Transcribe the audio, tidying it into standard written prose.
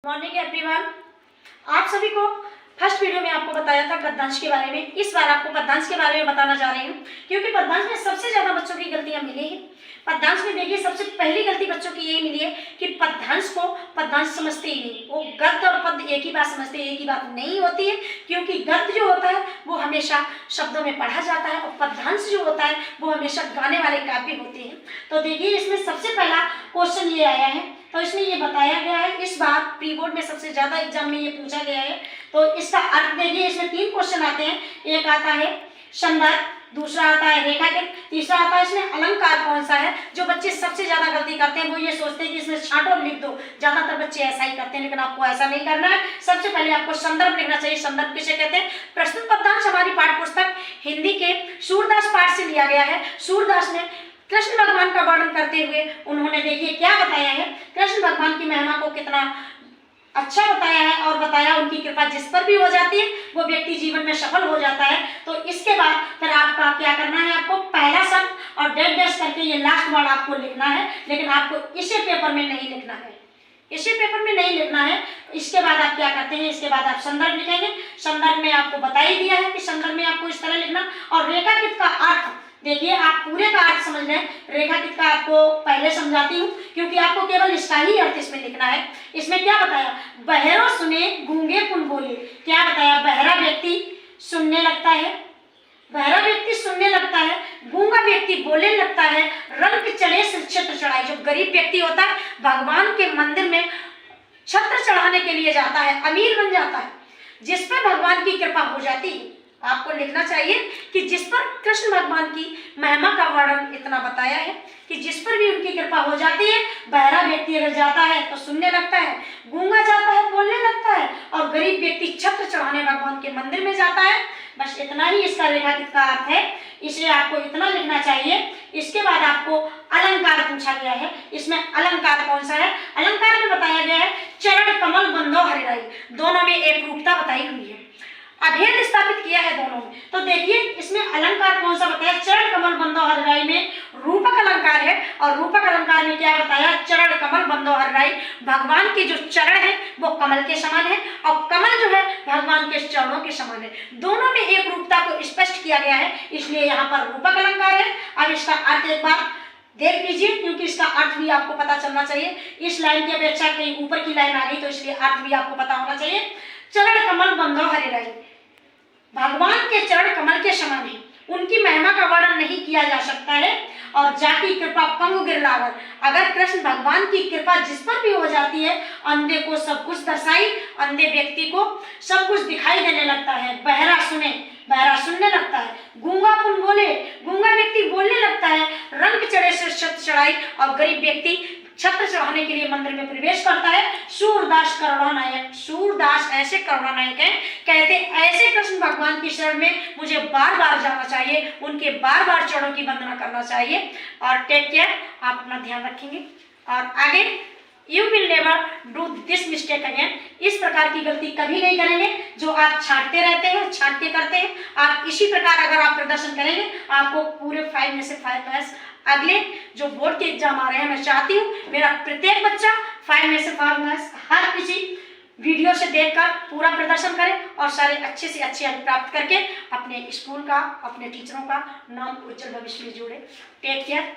Morning everyone. आप सभी को फर्स्ट वीडियो में आपको बताया था पद्यांश के बारे में। इस बार आपको पद्यांश के बारे में बताना जा रही हूँ, क्योंकि पद्यांश में सबसे ज्यादा बच्चों की गलतियां मिली हैं। पद्यांश में देखिए सबसे पहली गलती बच्चों की यही मिली है कि पद्यांश को पद्यांश समझते ही नहीं। वो गद्य और पद्य एक ही बात समझते हैं, एक ही बात नहीं होती है। क्योंकि गद्य जो होता है वो हमेशा शब्दों में पढ़ा जाता है और पद्यांश जो होता है वो हमेशा गाने वाले काव्य होते हैं। तो देखिए इसमें सबसे पहला क्वेश्चन ये आया है, तो इसमें ये बताया गया है, इस बार प्री बोर्ड में सबसे ज्यादा एग्जाम में ये पूछा गया है। तो इसका अर्थ देखिए, इसमें 3 क्वेश्चन आते हैं। एक आता है संदर्भ, दूसरा आता है रेखांकित, तीसरा आता है इसमें अलंकार कौन सा है। जो बच्चे सबसे ज्यादा गलती करते हैं वो ये सोचते हैं कि इसमें छांटो और लिख दो। ज्यादातर बच्चे ऐसा ही करते हैं, लेकिन आपको ऐसा नहीं करना है। सबसे पहले आपको संदर्भ लिखना चाहिए। संदर्भ किसे कहते हैं? प्रस्तुत पद्यांश हमारी पाठ्य पुस्तक हिंदी के सूरदास पाठ से लिया गया है। सूरदास ने कृष्ण भगवान का वर्णन करते हुए उन्होंने देखिए क्या बताया है, कृष्ण भगवान की महिमा को कितना अच्छा बताया है और बताया उनकी कृपा जिस पर भी हो जाती है वो व्यक्ति जीवन में सफल हो जाता है। तो इसके बाद फिर आपका क्या करना है, आपको पहला शब्द और डेट डैश करके ये लास्ट वर्ड आपको लिखना है, लेकिन आपको इसे पेपर में नहीं लिखना है। इसे पेपर में नहीं लिखना है। इसके बाद आप क्या करते हैं, इसके बाद आप संदर्भ लिखेंगे। संदर्भ में आपको बता ही दिया है कि संदर्भ में आपको इस तरह लिखना। और रेखांकित का अर्थ देखिए, आप पूरे का अर्थ समझ लें। रेखांकित का आपको पहले समझाती हूँ, क्योंकि आपको केवल इसका ही अर्थ इसमें लिखना है। इसमें क्या बताया, बहरो सुने गूंगे पुन बोले। क्या बताया, बहरा व्यक्ति सुनने लगता है, बहरा व्यक्ति सुनने लगता है, गूंगा व्यक्ति बोलने लगता है, रंग चढ़े से छत्र चढ़ाए। जो गरीब व्यक्ति होता है भगवान के मंदिर में छत्र चढ़ाने के लिए जाता है, अमीर बन जाता है, जिस पर भगवान की कृपा हो जाती है। आपको लिखना चाहिए कि जिस पर कृष्ण भगवान की महिमा का वर्णन इतना बताया है कि जिस पर भी उनकी कृपा हो जाती है। बहरा व्यक्ति अगर जाता है तो सुनने लगता है, गूंगा जाता है बोलने लगता है, और गरीब व्यक्ति छत्र चढ़ाने भगवान के मंदिर में जाता है। बस इतना ही इसका रेखांकित का अर्थ है, इसलिए आपको इतना लिखना चाहिए। इसके बाद आपको अलंकार पूछा गया है। इसमें अलंकार कौन सा है? अलंकार में बताया गया है चरण कमल बंधो हरिराई। दोनों में एक रूपता बताई हुई है, अभेद स्थापित किया है दोनों में। तो देखिए इसमें अलंकार कौन सा बताया, चरण कमल बंधो हरिराई में रूपक अलंकार है। और रूपक अलंकार में क्या बताया, चरण कमल बंधो हरिराई। भगवान के जो चरण है वो कमल के समान है और कमल जो है भगवान के चरणों के समान है। दोनों में एक रूपता को स्पष्ट किया गया है, इसलिए यहाँ पर रूपक अलंकार है। अब इसका अर्थ एक बार देख लीजिए, क्योंकि इसका अर्थ भी आपको पता चलना चाहिए। इस लाइन की अपेक्षा कहीं ऊपर की लाइन आ गई तो इसलिए अर्थ भी आपको पता होना चाहिए। चरण कमल बंधो हरिराई, भगवान के चरण कमल के समान है, उनकी महिमा का वर्णन नहीं किया जा सकता है। और जाकी कृपा पंगु गिरलावर, अगर कृष्ण भगवान की कृपा जिस पर भी हो जाती है, अंधे को सब कुछ दर्शाई, अंधे व्यक्ति को सब कुछ दिखाई देने लगता है। बहरा सुने, बहरा सुनने लगता है, गूंगा पुन बोले, गूंगा व्यक्ति बोलने लगता है, रंग चढ़े से छत्र चढ़ाई, और गरीब व्यक्ति छत्र चढ़ाने के लिए मंदिर में प्रवेश करता है। सूरदास करुणानायक, सूरदास ऐसे करुणानायक हैं, कहते ऐसे कृष्ण भगवान की शरण में मुझे बार बार जाना चाहिए, उनके बार बार चरणों की वंदना करना चाहिए। और टेक केयर, आप अपना ध्यान रखेंगे और आगे you will never do this mistake again. इस प्रकार की गलती कभी नहीं करेंगे जो आप छांटते रहते हैं, छांट के करते हैं। आप इसी प्रकार अगर आप प्रदर्शन करेंगे आपको पूरे 5 में से 5 मार्क्स। अगले जो बोर्ड के एग्जाम आ रहे हैं, मैं चाहती हूँ मेरा प्रत्येक बच्चा 5 में से 5 मार्क्स हर किसी वीडियो से देखकर पूरा प्रदर्शन करे और सारे अच्छे से अच्छे अंक प्राप्त करके अपने स्कूल का, अपने टीचरों का नाम उज्जवल भविष्य में जोड़े। Take care.